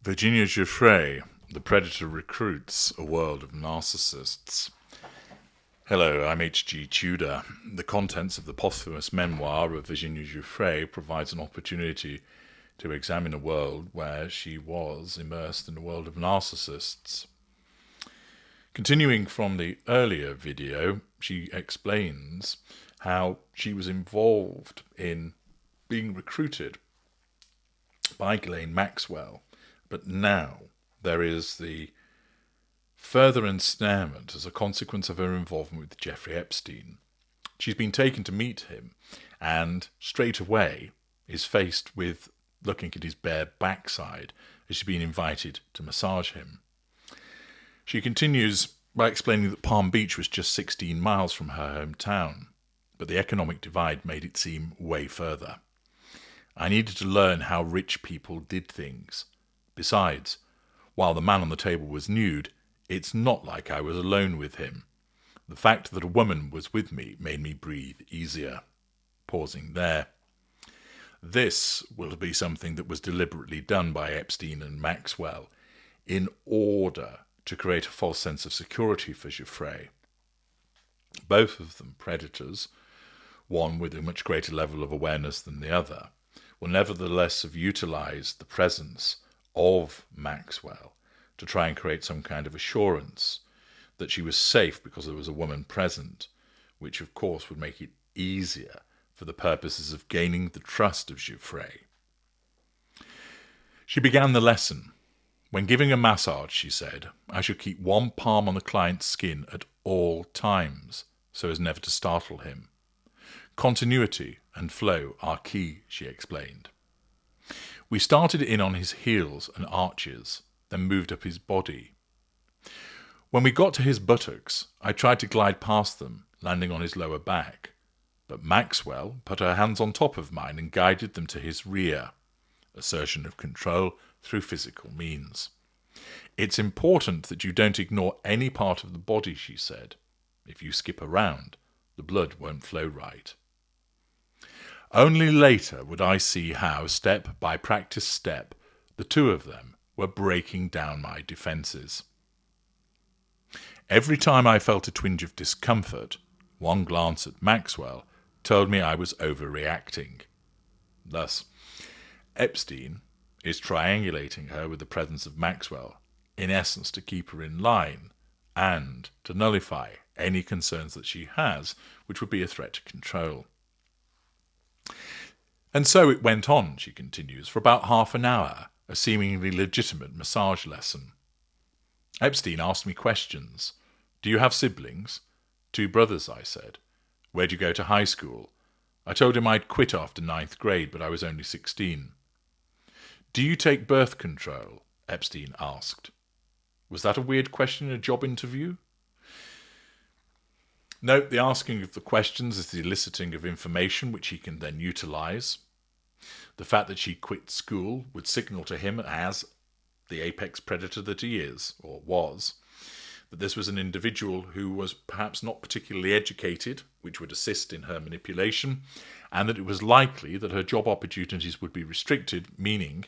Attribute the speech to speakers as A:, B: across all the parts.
A: Virginia Giuffre, The Predator Recruits, A World of Narcissists. Hello, I'm H.G. Tudor. The contents of the posthumous memoir of Virginia Giuffre provides an opportunity to examine a world where she was immersed in a world of narcissists. Continuing from the earlier video, she explains how she was involved in being recruited by Ghislaine Maxwell, but now there is the further ensnarement as a consequence of her involvement with Jeffrey Epstein. She's been taken to meet him and straight away is faced with looking at his bare backside as she's been invited to massage him. She continues by explaining that Palm Beach was just 16 miles from her hometown, but the economic divide made it seem way further. I needed to learn how rich people did things. Besides, while the man on the table was nude, it's not like I was alone with him. The fact that a woman was with me made me breathe easier. Pausing there. This will be something that was deliberately done by Epstein and Maxwell in order to create a false sense of security for Giuffre. Both of them predators, one with a much greater level of awareness than the other, will nevertheless have utilised the presence of Maxwell to try and create some kind of assurance that she was safe because there was a woman present, which of course would make it easier for the purposes of gaining the trust of Giuffre. She began the lesson. When giving a massage, she said, I should keep one palm on the client's skin at all times so as never to startle him. Continuity and flow are key, she explained. We started in on his heels and arches, then moved up his body. When we got to his buttocks, I tried to glide past them, landing on his lower back, but Maxwell put her hands on top of mine and guided them to his rear. Assertion of control through physical means. It's important that you don't ignore any part of the body, she said. If you skip around, the blood won't flow right. Only later would I see how, step by practice step, the two of them were breaking down my defences. Every time I felt a twinge of discomfort, one glance at Maxwell told me I was overreacting. Thus, Epstein is triangulating her with the presence of Maxwell, in essence to keep her in line and to nullify any concerns that she has, which would be a threat to control. And so it went on, she continues, for about half an hour, a seemingly legitimate massage lesson. Epstein asked me questions. Do you have siblings? 2 brothers, I said. Where'd you go to high school? I told him I'd quit after 9th grade, but I was only 16. Do you take birth control? Epstein asked. Was that a weird question in a job interview? Note the asking of the questions is the eliciting of information which he can then utilise. The fact that she quit school would signal to him as the apex predator that he is, or was, that this was an individual who was perhaps not particularly educated, which would assist in her manipulation, and that it was likely that her job opportunities would be restricted, meaning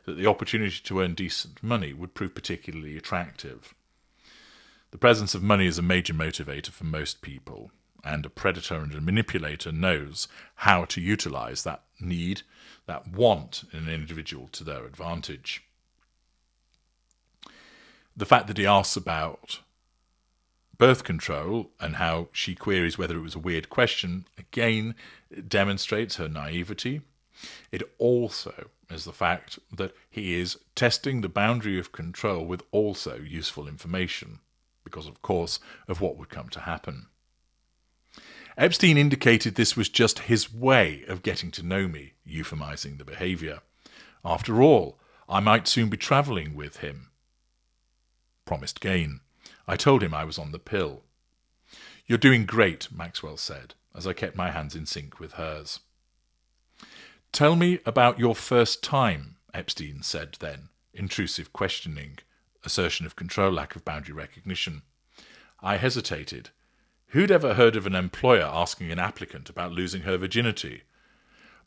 A: that the opportunity to earn decent money would prove particularly attractive. The presence of money is a major motivator for most people, and a predator and a manipulator knows how to utilise that need, that want in an individual to their advantage. The fact that he asks about birth control and how she queries whether it was a weird question, again, demonstrates her naivety. It also is the fact that he is testing the boundary of control with also useful information, because, of course, of what would come to happen. Epstein indicated this was just his way of getting to know me, euphemising the behaviour. After all, I might soon be travelling with him. Promised gain. I told him I was on the pill. You're doing great, Maxwell said, as I kept my hands in sync with hers. Tell me about your first time, Epstein said then, intrusive questioning, assertion of control, lack of boundary recognition. I hesitated. Who'd ever heard of an employer asking an applicant about losing her virginity?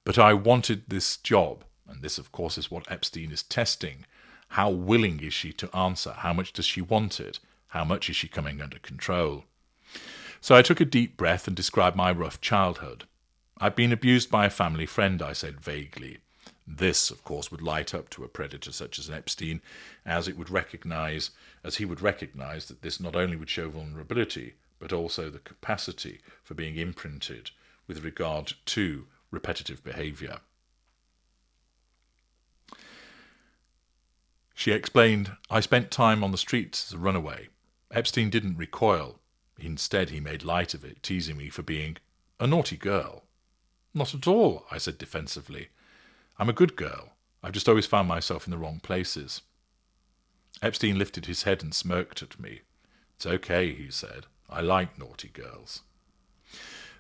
A: But I wanted this job, and this, of course, is what Epstein is testing, How willing is she to answer? How much does she want it? How much is she coming under control? So I took a deep breath and described my rough childhood. I'd been abused by a family friend, I said vaguely. This, of course, would light up to a predator such as Epstein, as he would recognise that this not only would show vulnerability, but also the capacity for being imprinted with regard to repetitive behaviour. She explained, I spent time on the streets as a runaway. Epstein didn't recoil. Instead, he made light of it, teasing me for being a naughty girl. Not at all, I said defensively. I'm a good girl. I've just always found myself in the wrong places. Epstein lifted his head and smirked at me. It's okay, he said. I like naughty girls.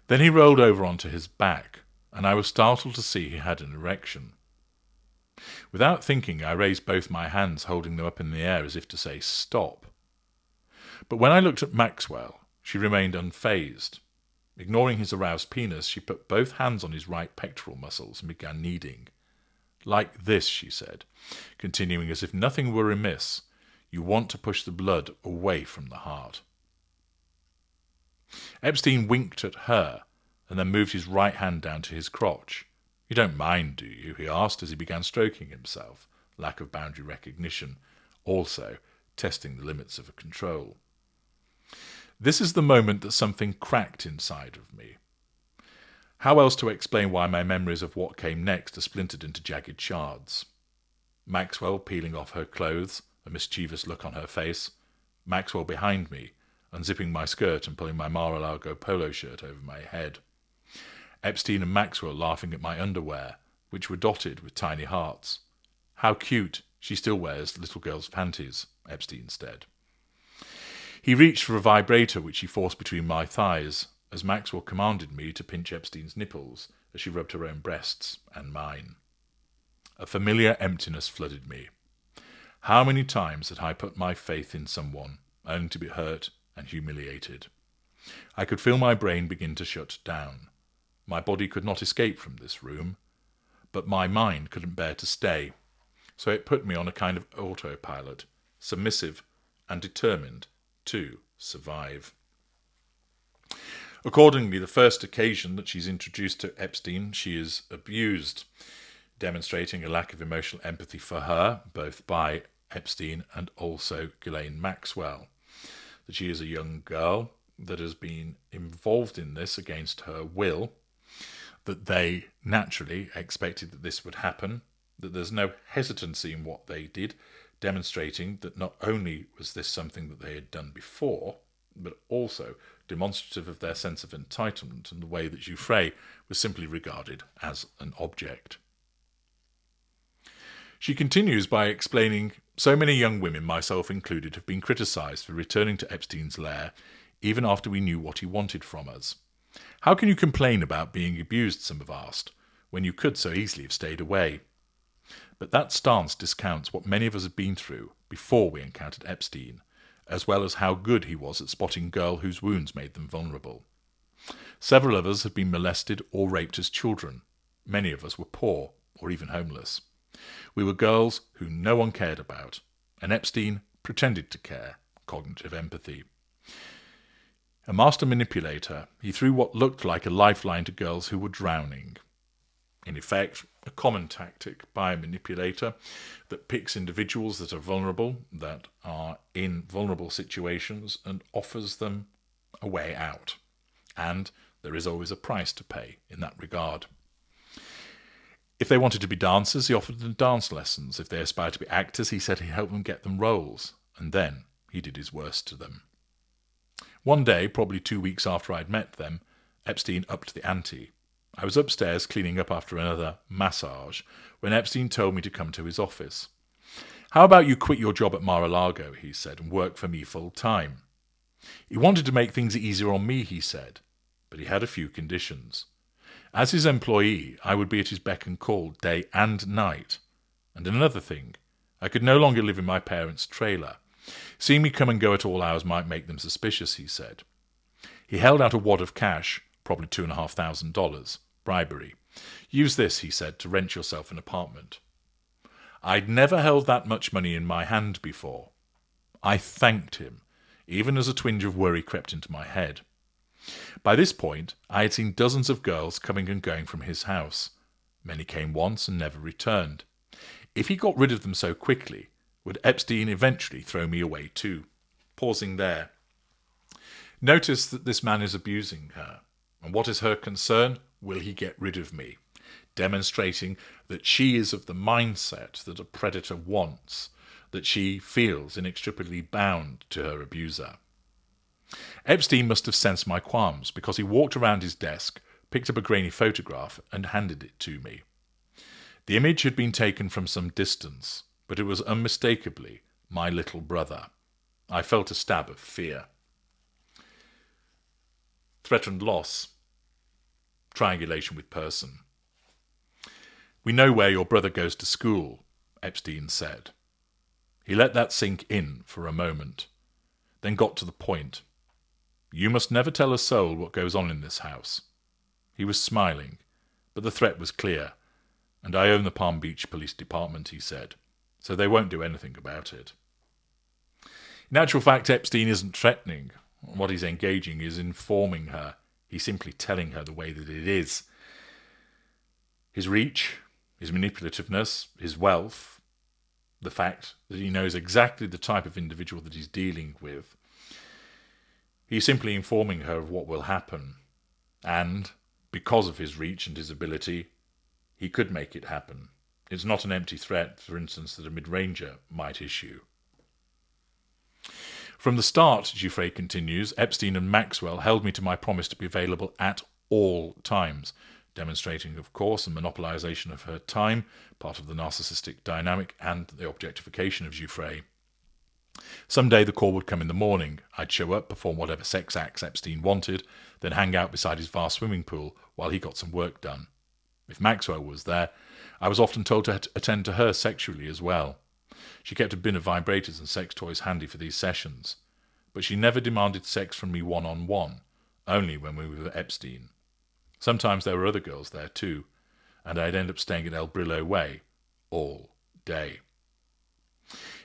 A: Then he rolled over onto his back, and I was startled to see he had an erection. Without thinking, I raised both my hands, holding them up in the air as if to say, stop. But when I looked at Maxwell, she remained unfazed. Ignoring his aroused penis, she put both hands on his right pectoral muscles and began kneading. Like this, she said, continuing as if nothing were amiss. You want to push the blood away from the heart. Epstein winked at her and then moved his right hand down to his crotch. You don't mind, do you? He asked as he began stroking himself. Lack of boundary recognition. Also, testing the limits of control. This is the moment that something cracked inside of me. How else to explain why my memories of what came next are splintered into jagged shards? Maxwell peeling off her clothes, a mischievous look on her face. Maxwell behind me, unzipping my skirt and pulling my Mar-a-Lago polo shirt over my head. Epstein and Maxwell laughing at my underwear, which were dotted with tiny hearts. How cute, she still wears little girls' panties, Epstein said. He reached for a vibrator which he forced between my thighs, as Maxwell commanded me to pinch Epstein's nipples as she rubbed her own breasts and mine. A familiar emptiness flooded me. How many times had I put my faith in someone, only to be hurt and humiliated? I could feel my brain begin to shut down. My body could not escape from this room, but my mind couldn't bear to stay, so it put me on a kind of autopilot, submissive and determined to survive. Accordingly, the first occasion that she's introduced to Epstein, she is abused, demonstrating a lack of emotional empathy for her, both by Epstein and also Ghislaine Maxwell. That she is a young girl that has been involved in this against her will, that they naturally expected that this would happen, that there's no hesitancy in what they did, demonstrating that not only was this something that they had done before, but also demonstrative of their sense of entitlement and the way that Giuffre was simply regarded as an object. She continues by explaining, so many young women, myself included, have been criticised for returning to Epstein's lair even after we knew what he wanted from us. How can you complain about being abused, some have asked, when you could so easily have stayed away? But that stance discounts what many of us had been through before we encountered Epstein, as well as how good he was at spotting girls whose wounds made them vulnerable. Several of us had been molested or raped as children. Many of us were poor or even homeless. We were girls who no one cared about, and Epstein pretended to care, cognitive empathy. A master manipulator, he threw what looked like a lifeline to girls who were drowning. In effect, a common tactic by a manipulator that picks individuals that are vulnerable, that are in vulnerable situations, and offers them a way out. And there is always a price to pay in that regard. If they wanted to be dancers, he offered them dance lessons. If they aspired to be actors, he said he'd help them get them roles. And then he did his worst to them. One day, probably 2 weeks after I'd met them, Epstein upped the ante. I was upstairs cleaning up after another massage when Epstein told me to come to his office. How about you quit your job at Mar-a-Lago, he said, and work for me full time? He wanted to make things easier on me, he said, but he had a few conditions. As his employee, I would be at his beck and call day and night. And another thing, I could no longer live in my parents' trailer. Seeing me come and go at all hours might make them suspicious, he said. He held out a wad of cash, probably $2,500, bribery. Use this, he said, to rent yourself an apartment. I'd never held that much money in my hand before. I thanked him, even as a twinge of worry crept into my head. By this point, I had seen dozens of girls coming and going from his house. Many came once and never returned. If he got rid of them so quickly, would Epstein eventually throw me away too? Pausing there. Notice that this man is abusing her. And what is her concern? Will he get rid of me? Demonstrating that she is of the mindset that a predator wants, that she feels inextricably bound to her abuser. Epstein must have sensed my qualms, because he walked around his desk, picked up a grainy photograph, and handed it to me. The image had been taken from some distance, but it was unmistakably my little brother. I felt a stab of fear. Threatened loss. Triangulation with person. We know where your brother goes to school, Epstein said. He let that sink in for a moment, then got to the point. You must never tell a soul what goes on in this house. He was smiling, but the threat was clear. And I own the Palm Beach Police Department, he said, so they won't do anything about it. In actual fact, Epstein isn't threatening. What he's engaging is informing her. He's simply telling her the way that it is. His reach, his manipulativeness, his wealth, the fact that he knows exactly the type of individual that he's dealing with. He's simply informing her of what will happen. And, because of his reach and his ability, he could make it happen. It's not an empty threat, for instance, that a mid-ranger might issue. From the start, Giuffre continues, Epstein and Maxwell held me to my promise to be available at all times, demonstrating, of course, a monopolization of her time, part of the narcissistic dynamic and the objectification of Giuffre. Someday the call would come in the morning. I'd show up, perform whatever sex acts Epstein wanted, then hang out beside his vast swimming pool while he got some work done. If Maxwell was there, I was often told to attend to her sexually as well. She kept a bin of vibrators and sex toys handy for these sessions. But she never demanded sex from me one-on-one, only when we were with Epstein. Sometimes there were other girls there too, and I'd end up staying at El Brillo Way all day.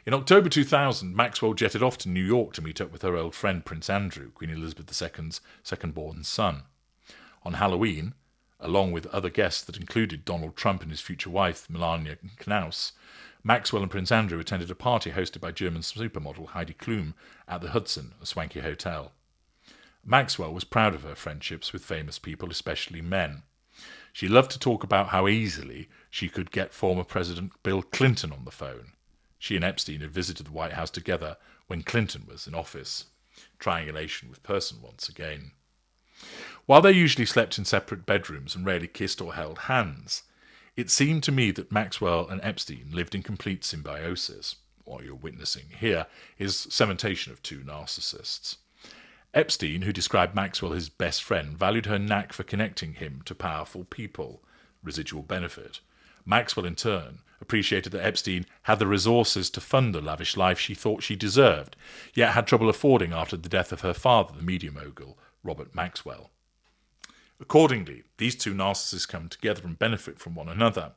A: In October 2000, Maxwell jetted off to New York to meet up with her old friend Prince Andrew, Queen Elizabeth II's second-born son. On Halloween, along with other guests that included Donald Trump and his future wife, Melania Knaus, Maxwell and Prince Andrew attended a party hosted by German supermodel Heidi Klum at the Hudson, a swanky hotel. Maxwell was proud of her friendships with famous people, especially men. She loved to talk about how easily she could get former President Bill Clinton on the phone. She and Epstein had visited the White House together when Clinton was in office. Triangulation with person once again. While they usually slept in separate bedrooms and rarely kissed or held hands, it seemed to me that Maxwell and Epstein lived in complete symbiosis. What you're witnessing here is cementation of two narcissists. Epstein, who described Maxwell as his best friend, valued her knack for connecting him to powerful people, residual benefit. Maxwell, in turn, appreciated that Epstein had the resources to fund the lavish life she thought she deserved, yet had trouble affording after the death of her father, the media mogul, Robert Maxwell. Accordingly, these two narcissists come together and benefit from one another.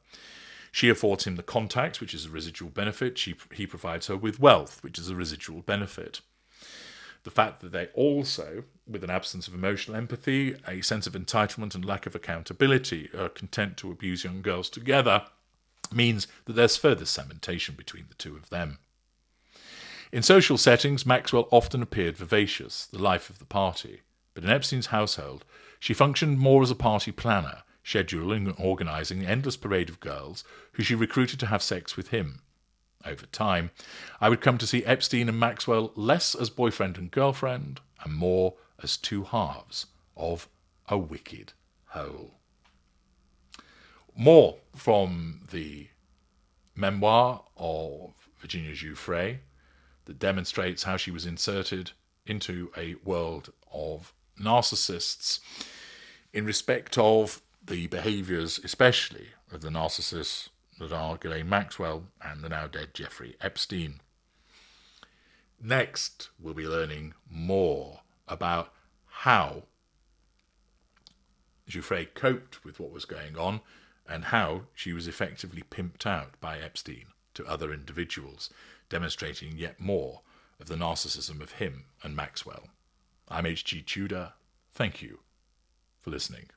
A: She affords him the contacts, which is a residual benefit. He provides her with wealth, which is a residual benefit. The fact that they also, with an absence of emotional empathy, a sense of entitlement and lack of accountability, are content to abuse young girls together, means that there's further cementation between the two of them. In social settings, Maxwell often appeared vivacious, the life of the party. But in Epstein's household, she functioned more as a party planner, scheduling and organising an endless parade of girls who she recruited to have sex with him. Over time, I would come to see Epstein and Maxwell less as boyfriend and girlfriend, and more as two halves of a wicked whole. More from the memoir of Virginia Giuffre that demonstrates how she was inserted into a world of narcissists in respect of the behaviours, especially of the narcissists that are Ghislaine Maxwell and the now dead Jeffrey Epstein. Next, we'll be learning more about how Giuffre coped with what was going on and how she was effectively pimped out by Epstein. to other individuals, demonstrating yet more of the narcissism of him and Maxwell. I'm H.G. Tudor. Thank you for listening.